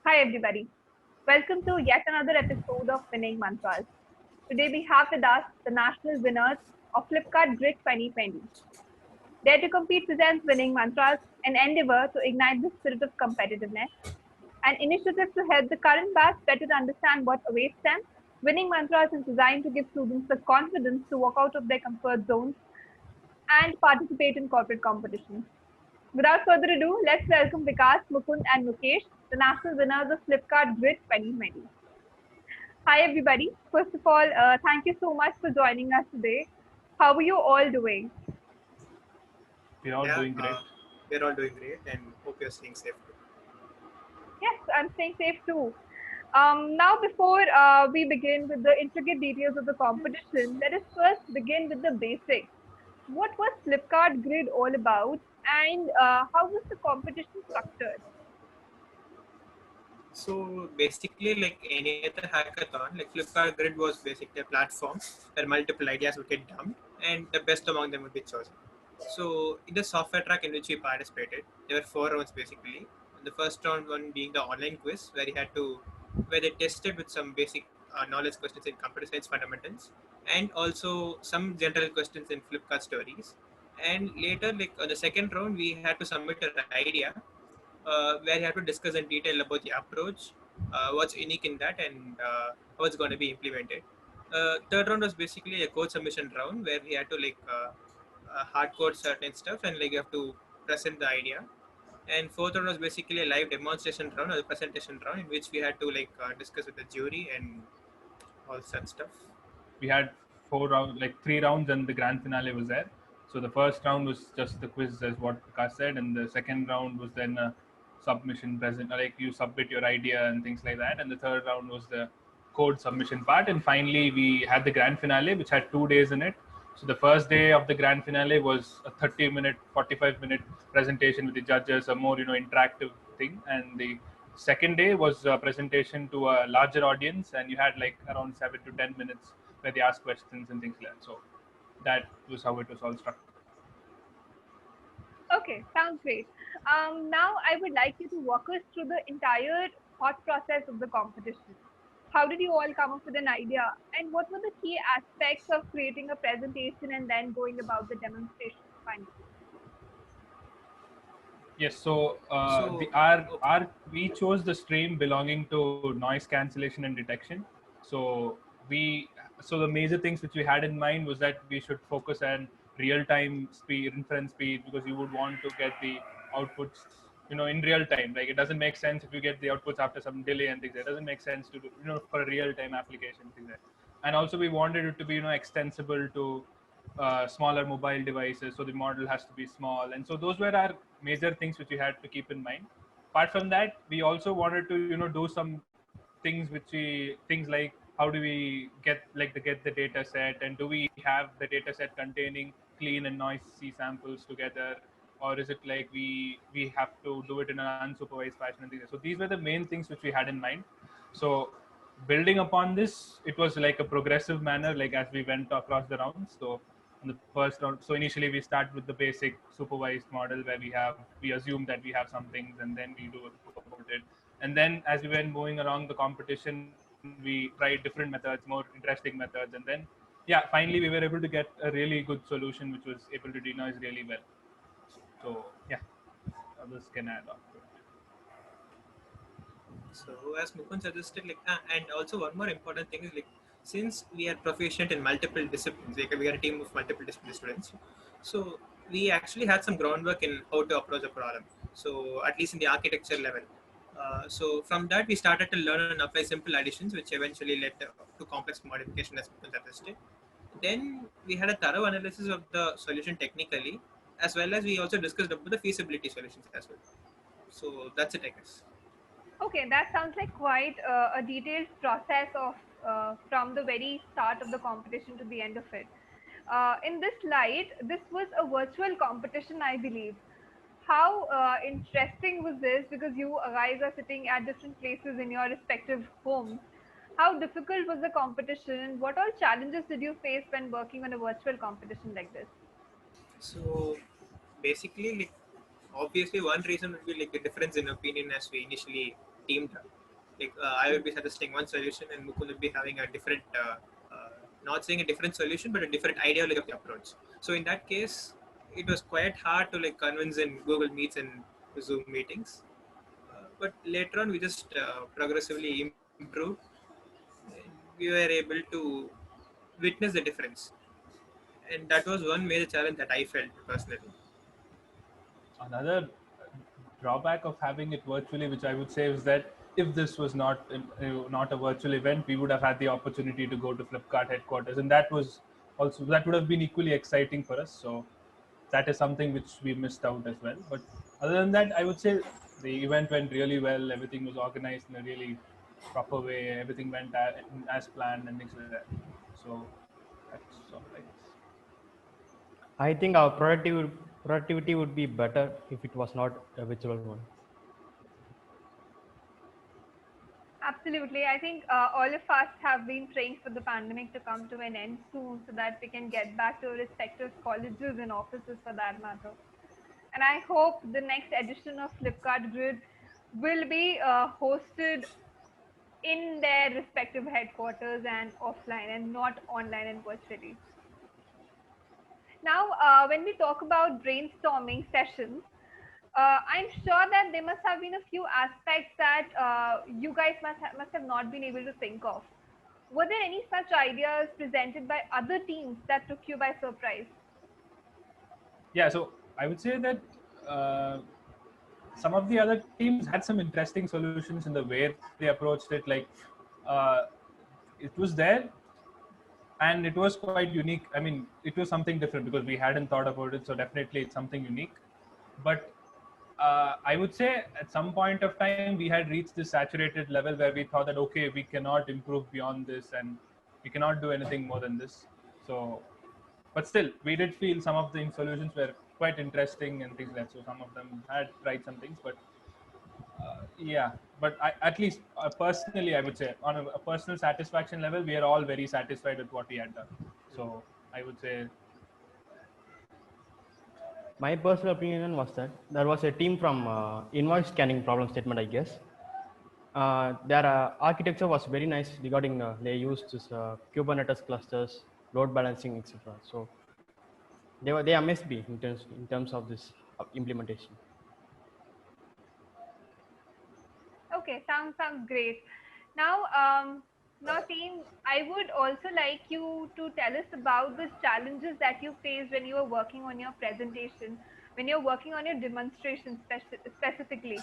Hi everybody. Welcome to yet another episode of Winning Mantras. Today we have with us the national winners of Flipkart Grid 2020. Dare to Compete presents Winning Mantras, an endeavor to ignite the spirit of competitiveness, an initiative to help the current batch better understand what awaits them. Winning Mantras is designed to give students the confidence to walk out of their comfort zones and participate in corporate competitions. Without further ado, let's welcome Vikas, Mukund, and Mukesh, the national winners of Flipkart Grid 2020. Hi, everybody. First of all, thank you so much for joining us today. How are you all doing? We're all Yeah, doing great. we're all doing great and hope you're staying safe too. Yes, I'm staying safe too. Now, before we begin with the intricate details of the competition, let us first begin with the basics. What was Flipkart Grid all about, and how was the competition structured? So basically, like any other hackathon, like Flipkart Grid was basically a platform where multiple ideas would get dumped and the best among them would be chosen. So in the software track in which we participated, there were four rounds basically. The first round one being the online quiz where they tested with some basic knowledge questions in computer science fundamentals and also some general questions in Flipkart stories. And later, like on the second round, we had to submit an idea where you have to discuss in detail about the approach, what's unique in that, and how it's going to be implemented. Third round was basically a code submission round where we had to hard code certain stuff and like you have to present the idea. And fourth round was basically a live demonstration round or a presentation round in which we had to discuss with the jury and all such stuff. We had four rounds, like three rounds, and the grand finale was there. So the first round was just the quiz, as what Vikas said, and the second round was then a submission present, like you submit your idea and things like that. And the third round was the code submission part. And finally, we had the grand finale, which had 2 days in it. So the first day of the grand finale was a 30-minute, 45-minute presentation with the judges, a more interactive thing, and the second day was a presentation to a larger audience, and you had like around 7 to 10 minutes where they ask questions and things like that. So that was how it was all structured. Okay, sounds great. Now, I would like you to walk us through the entire thought process of the competition. How did you all come up with an idea, and what were the key aspects of creating a presentation and then going about the demonstration finally? Yes, so So, the our okay. our we chose the stream belonging to noise cancellation and detection. So we so the major things which we had in mind was that we should focus on real time speed, inference speed, because you would want to get the outputs in real time. Like, it doesn't make sense if you get the outputs after some delay and things. It doesn't make sense to do for a real time application things like that. And also we wanted it to be extensible to smaller mobile devices, so the model has to be small. And so those were our major things which we had to keep in mind. Apart from that, we also wanted to do some things like, how do we get the data set, and do we have the data set containing clean and noisy samples together, or is it like we have to do it in an unsupervised fashion and things. So these were the main things which we had in mind. So building upon this, it was like a progressive manner, like as we went across the rounds. So in the first round, so initially we start with the basic supervised model where we assume that we have some things, and then we do about it. And then as we went moving along the competition, we tried different methods, more interesting methods, and then finally we were able to get a really good solution which was able to denoise really well. So others can add on to it. So as Mukund suggested, and also one more important thing is since we are proficient in multiple disciplines, like we are a team of multiple discipline students, so we actually had some groundwork in how to approach a problem. So at least in the architecture level. So from that we started to learn and apply simple additions, which eventually led to complex modification as Mukund suggested. Then we had a thorough analysis of the solution technically, as well as we also discussed about the feasibility solutions as well. So that's it, I guess. Okay, that sounds like quite a detailed process of from the very start of the competition to the end of it. In this light, this was a virtual competition, I believe. How interesting was this? Because you guys are sitting at different places in your respective homes. How difficult was the competition? What all challenges did you face when working on a virtual competition like this? So basically, obviously one reason would be like a difference in opinion as we initially teamed up. Like I would be suggesting one solution and Mukund would be having a different, not saying a different solution, but a different ideology of the approach. So in that case, it was quite hard to like convince in Google Meets and Zoom meetings. But later on, we just progressively improved. And we were able to witness the difference, and that was one major challenge that I felt personally. Another drawback of having it virtually, which I would say, is that if this was not a virtual event, we would have had the opportunity to go to Flipkart headquarters, and that would have been equally exciting for us. So that is something which we missed out as well. But other than that, I would say the event went really well. Everything was organized in a really proper way. Everything went as planned and things like that. So that's all, I guess. I think our productivity would be better if it was not a virtual one. Absolutely. I think all of us have been praying for the pandemic to come to an end soon so that we can get back to our respective colleges and offices for that matter. And I hope the next edition of Flipkart Grid will be hosted in their respective headquarters and offline and not online and virtually. Now, when we talk about brainstorming sessions, I'm sure that there must have been a few aspects that you guys must have not been able to think of. Were there any such ideas presented by other teams that took you by surprise? Yeah, so I would say that uh, some of the other teams had some interesting solutions in the way they approached it. Like uh, it was there, and it was quite unique. I mean, it was something different because we hadn't thought about it. So definitely, it's something unique. But I would say at some point of time we had reached this saturated level where we thought that okay, we cannot improve beyond this, and we cannot do anything more than this. So, but still, we did feel some of the solutions were quite interesting and things like that. So some of them had tried some things, but yeah. But at least personally, I would say on a personal satisfaction level, we are all very satisfied with what we had done. So I would say My personal opinion was that there was a team from invoice scanning problem statement, I guess. Their architecture was very nice regarding they used this, Kubernetes clusters, load balancing, etc. So they amazed me in terms of this implementation. Okay, sounds great. Now, team, I would also like you to tell us about the challenges that you faced when you were working on your presentation, when you're working on your demonstration specifically.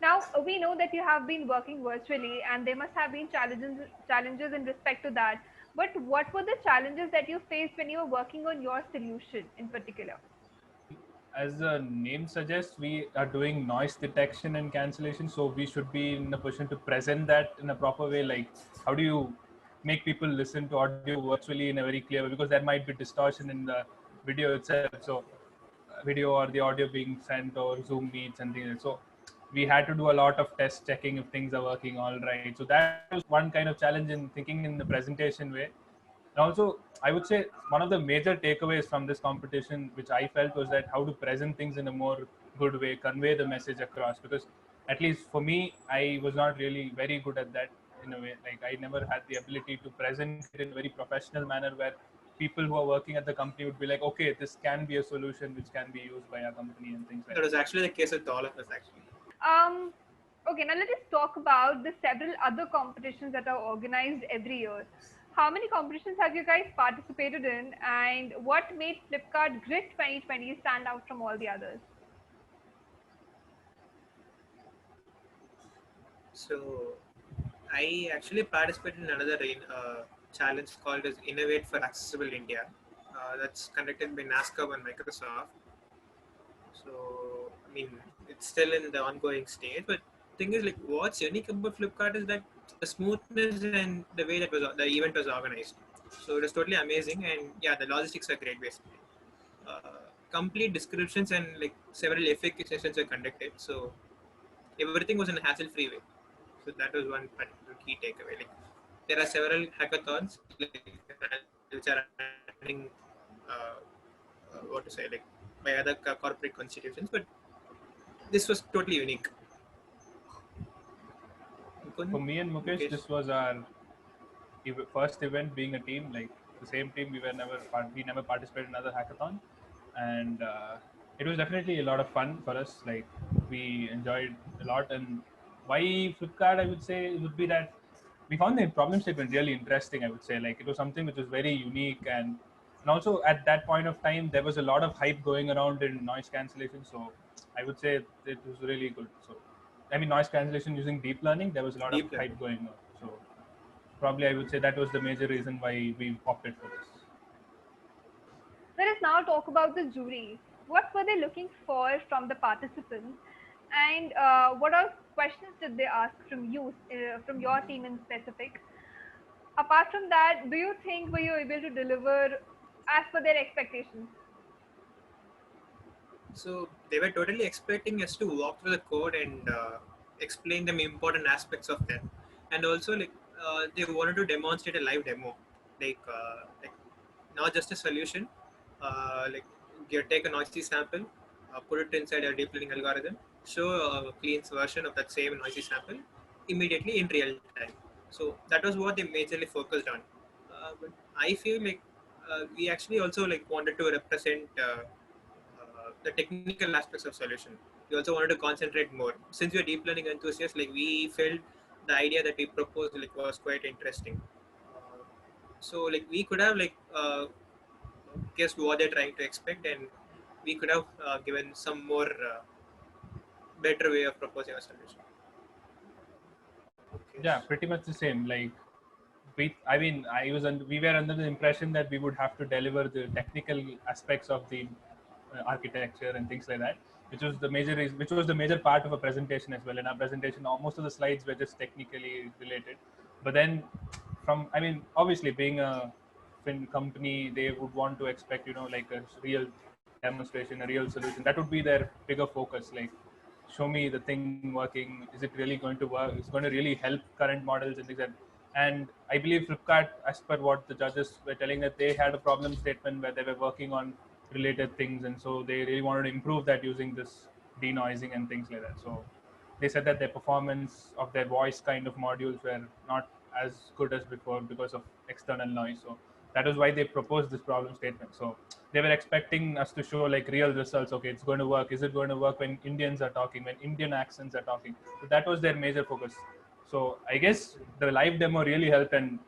Now, we know that you have been working virtually, and there must have been challenges in respect to that. But what were the challenges that you faced when you were working on your solution in particular? as the name suggests, we are doing noise detection and cancellation. So we should be in a position to present that in a proper way. Like, how do you make people listen to audio virtually in a very clear way? Because there might be distortion in the video itself. So, video or the audio being sent or Zoom meets and things. So, we had to do a lot of test checking if things are working all right. So that was one kind of challenge in thinking in the presentation way. And also, I would say one of the major takeaways from this competition, which I felt, was that how to present things in a more good way, convey the message across. Because at least for me, I was not really very good at that in a way. Like I never had the ability to present it in a very professional manner where people who are working at the company would be like, okay, this can be a solution which can be used by our company and things like That that. was actually the case with all of us, actually. Um, okay, now let us talk about the several other competitions that are organized every year. How many competitions have you guys participated in, and what made Flipkart Grit 2020 stand out from all the others? So I actually participated in another challenge called as Innovate for Accessible India. That's conducted by NASCAR and Microsoft. So I mean, it's still in the ongoing stage. But thing is, like, what's unique about Flipkart is that the smoothness and the way that the event was organized. So it was totally amazing, and yeah, the logistics are great basically. Complete descriptions and like several FAQ sessions were conducted. So everything was in a hassle-free way. So that was one particular key takeaway. Like there are several hackathons which are running, what to say, like by other corporate constitutions, but this was totally unique. For me and Mukesh, this was our first event being a team, like the same team. We never participated in another hackathon, and it was definitely a lot of fun for us. Like we enjoyed a lot, and why Flipkart, I would say, would be that we found the problem statement really interesting. I would say, like, it was something which was very unique, and also at that point of time there was a lot of hype going around in noise cancellation. So I would say it was really good. So I mean, noise cancellation using deep learning, there was a lot of Deep learning. hype going on. So probably I would say that was the major reason why we opted for this. Let us now talk about the jury. What were they looking for from the participants, and what are questions did they ask from you, from your team in specific? Apart from that, do you think were you able to deliver as per their expectations? So they were totally expecting us to walk through the code and explain them important aspects of them, and also they wanted to demonstrate a live demo, like not just a solution. Like you take a noisy sample, put it inside a deep learning algorithm, show a clean version of that same noisy sample immediately in real time. So that was what they majorly focused on. But I feel like we actually also like wanted to represent. The technical aspects of solution. We also wanted to concentrate more. Since we are deep learning enthusiasts, like we felt the idea that we proposed like was quite interesting. Uh, so like we could have guessed what they're trying to expect, and we could have given some more better way of proposing a solution. Okay. Yeah, pretty much the same. Like I mean, we were under the impression that we would have to deliver the technical aspects of the architecture and things like that, which was the major part of a presentation as well. In our presentation, most of the slides were just technically related. But then, I mean, obviously, being a fin company, they would want to expect, like a real demonstration, a real solution. That would be their bigger focus. Like, show me the thing working. Is it really going to work? It's going to really help current models and things like that. And I believe Flipkart, as per what the judges were telling, that they had a problem statement where they were working on related things, and so they really wanted to improve that using this denoising and things like that. So they said that their performance of their voice kind of modules were not as good as before because of external noise. So that was why they proposed this problem statement. So they were expecting us to show like real results. Okay, it's going to work. Is it going to work when Indians are talking, when Indian accents are talking? So that was their major focus. So I guess the live demo really helped, and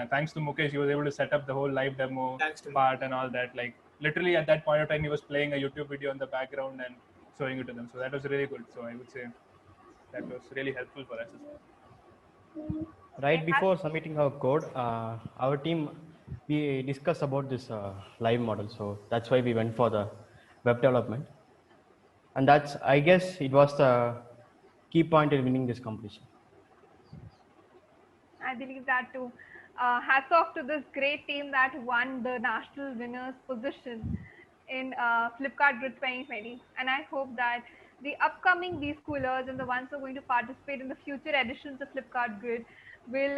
thanks to Mukesh, he was able to set up the whole live demo Thanks to part and all that. Like literally at that point of time, he was playing a YouTube video in the background and showing it to them. So that was really good. So I would say that was really helpful for us as well. Right before submitting our code, our team, we discussed about this live model. So that's why we went for the web development. And that's, I guess, it was the key point in winning this competition. I believe that too. Hats off to this great team that won the national winners position in Flipkart Grid 2020. And I hope that the upcoming B-Schoolers and the ones who are going to participate in the future editions of Flipkart Grid will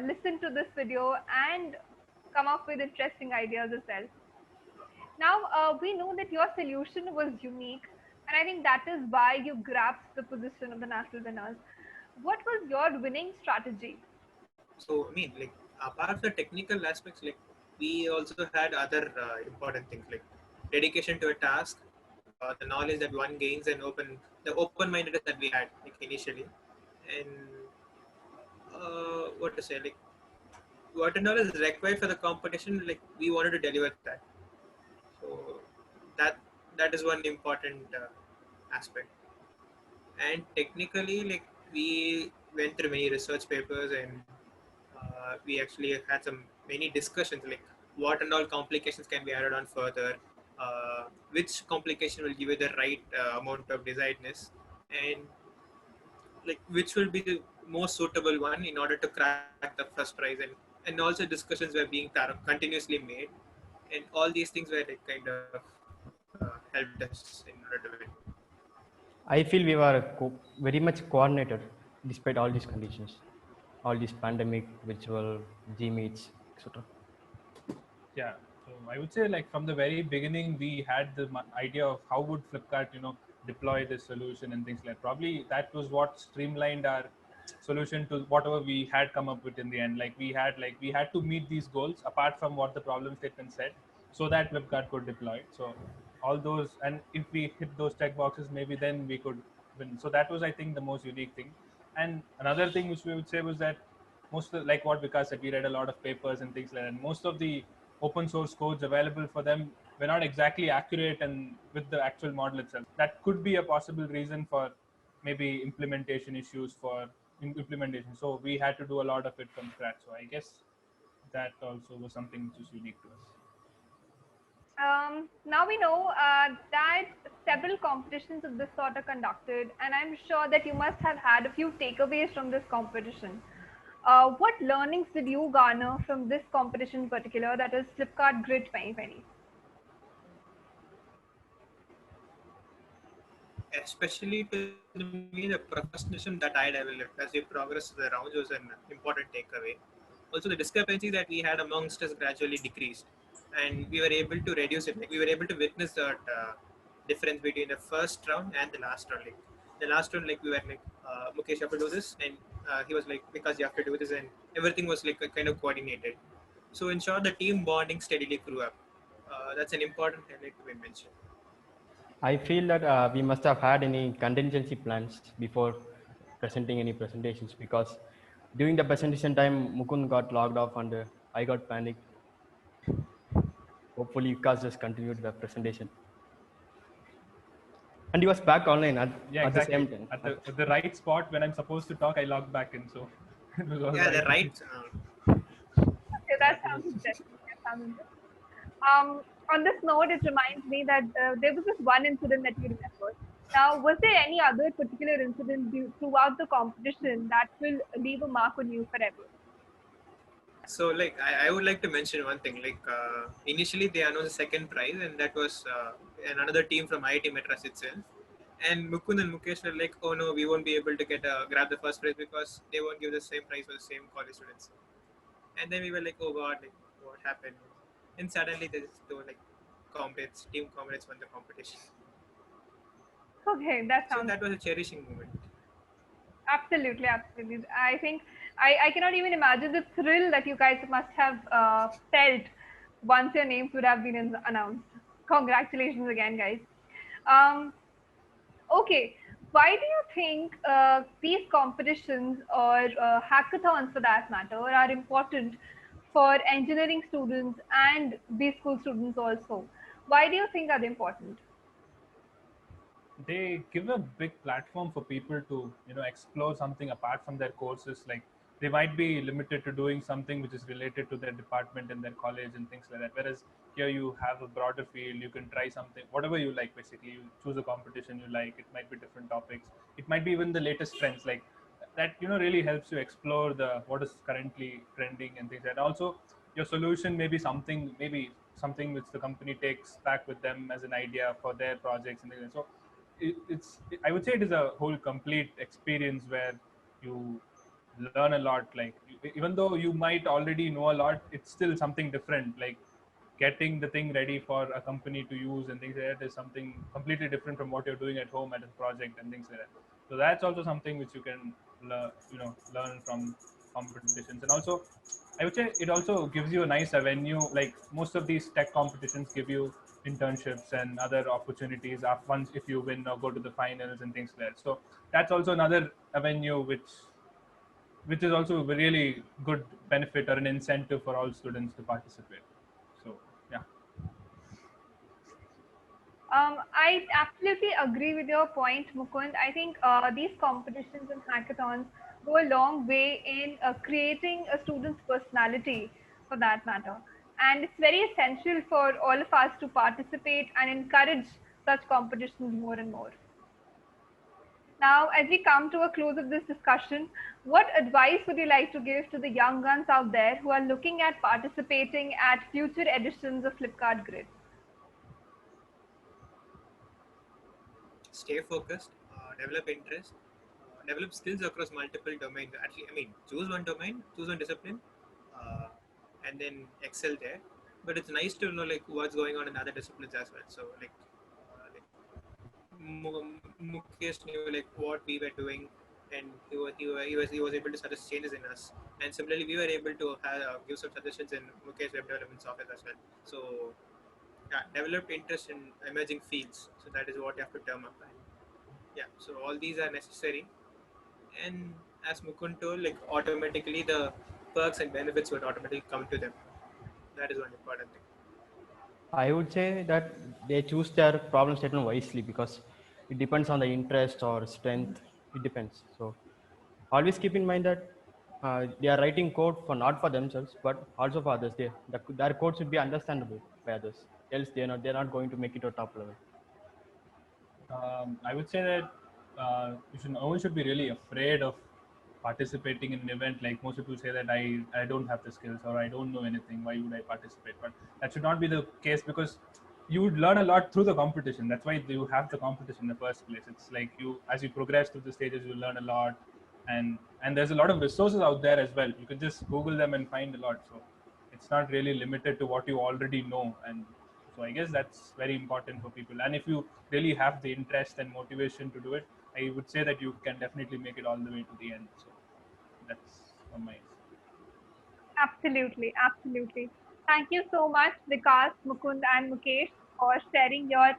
listen to this video and come up with interesting ideas as well. Now, we know that your solution was unique, and I think that is why you grasped the position of the national winners. What was your winning strategy? So I mean, like apart from the technical aspects, like we also had other important things like dedication to a task, the knowledge that one gains, and the open-mindedness that we had like initially, and what to say, like what and all is required for the competition. Like we wanted to deliver that. So that that is one important aspect. And technically, like we went through many research papers, and we actually had some many discussions like what and all complications can be added on further, which complication will give you the right amount of desiredness, and like which will be the most suitable one in order to crack the first prize, and also discussions were being continuously made, and all these things were like kind of helped us in order to win. I feel we were very much coordinated despite all these conditions, all these pandemic, virtual, G meets, etc. Yeah, so I would say like from the very beginning we had the idea of how would Flipkart deploy this solution and things like that. Probably that was what streamlined our solution to whatever we had come up with in the end. We had to meet these goals apart from what the problem statement said, so that Flipkart could deploy it. So all those, and if we hit those check boxes, maybe then we could win. So that was, I think, the most unique thing. And another thing which we would say was that most of like what Vikas said, we read a lot of papers and things like that. And most of the open source codes available for them were not exactly accurate and with the actual model itself. That could be a possible reason for maybe implementation issues for implementation. So we had to do a lot of it from scratch. So I guess that also was something which was unique to us. Now we know that several competitions of this sort are conducted, and I'm sure that you must have had a few takeaways from this competition. What learnings did you garner from this competition in particular, that is Flipkart Grid 2020? Especially to me, the procrastination that I developed as we progressed through the rounds was an important takeaway. Also, the discrepancy that we had amongst us gradually decreased, and we were able to reduce it. Like we were able to witness that difference between the first round and the last round. Like the last round, like we were like, Mukesh, you have to do this, and he was like, because you have to do this, and everything was like kind of coordinated. So, in short, the team bonding steadily grew up. That's an important highlight to be mentioned. I feel that we must have had any contingency plans before presenting any presentations, because during the presentation time, Mukund got logged off and I got panicked. Hopefully, Vikas just continued the presentation. And he was back online Yeah, at the exactly. same time. At the right spot when I'm supposed to talk, I logged back in. So it was all Yeah, the right. right. Okay, that sounds interesting. On this note, it reminds me that there was this one incident that you remember. Now, was there any other particular incident throughout the competition that will leave a mark on you forever? So, like, I would like to mention one thing. Like, initially they announced the second prize, and that was another team from IIT Madras itself. And Mukund and Mukesh were like, "Oh no, we won't be able to get grab the first prize because they won't give the same prize for the same college students." And then we were like, "Oh God, like, what happened?" And suddenly they were like, team comrades won the competition. Okay, that So sounds that was a cherishing moment. absolutely, absolutely. I think I cannot even imagine the thrill that you guys must have felt once your names would have been announced. Congratulations again, guys. Um, okay, why do you think these competitions or hackathons, for that matter, are important for engineering students and B school students also? Why do you think are they important? They give a big platform for people to explore something apart from their courses. Like they might be limited to doing something which is related to their department in their college and things like that, whereas here you have a broader field. You can try something, whatever you like. Basically, you choose a competition you like. It might be different topics, it might be even the latest trends, like that really helps you explore the what is currently trending and things like that. Also, your solution may be something which the company takes back with them as an idea for their projects and things like that. So I would say it is a whole complete experience where you learn a lot. Like even though you might already know a lot, it's still something different. Like getting the thing ready for a company to use and things like that is something completely different from what you're doing at home at a project and things like that. So that's also something which you can learn from competitions. And also I would say it also gives you a nice avenue. Like most of these tech competitions give you internships and other opportunities once if you win or go to the finals and things like that. So that's also another avenue which is also a really good benefit or an incentive for all students to participate. So yeah. I absolutely agree with your point, Mukund. I think these competitions and hackathons go a long way in creating a student's personality, for that matter. And it's very essential for all of us to participate and encourage such competitions more and more. Now, as we come to a close of this discussion, what advice would you like to give to the young guns out there who are looking at participating at future editions of Flipkart Grid? Stay focused, develop interest, develop skills across multiple domains. Actually, I mean, choose one domain, choose one discipline, uh, and then excel there. But it's nice to know like what's going on in other disciplines as well. So like Mukesh knew like what we were doing, and he was able to suggest changes in us. And similarly, we were able to give some suggestions in Mukesh web development software as well. So yeah, developed interest in emerging fields. So that is what you have to term up. And yeah, so all these are necessary. And as Mukund told, like automatically the perks and benefits would automatically come to them. That is one important thing. I would say that they choose their problem statement wisely because it depends on the interest or strength. It depends. So always keep in mind that they are writing code for not for themselves but also for others. Their code should be understandable by others. Else they're not going to make it to top level. I would say that no one should be really afraid of participating in an event. Like most people say that I don't have the skills or I don't know anything. Why would I participate? But that should not be the case because you would learn a lot through the competition. That's why you have the competition in the first place. It's like you, as you progress through the stages, you learn a lot, and there's a lot of resources out there as well. You can just Google them and find a lot. So it's not really limited to what you already know. And so I guess that's very important for people. And if you really have the interest and motivation to do it, I would say that you can definitely make it all the way to the end. So that's from my side. Absolutely, absolutely. Thank you so much, Vikas, Mukund, and Mukesh, for sharing your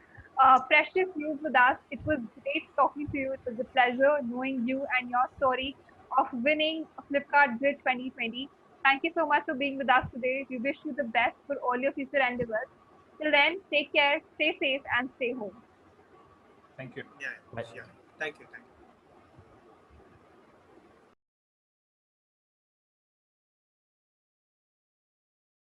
precious views with us. It was great talking to you. It was a pleasure knowing you and your story of winning Flipkart Grid 2020. Thank you so much for being with us today. We wish you the best for all your future endeavors. Till then, take care, stay safe, and stay home. Thank you. Yeah, Bye. sure. Thank you. Thank you.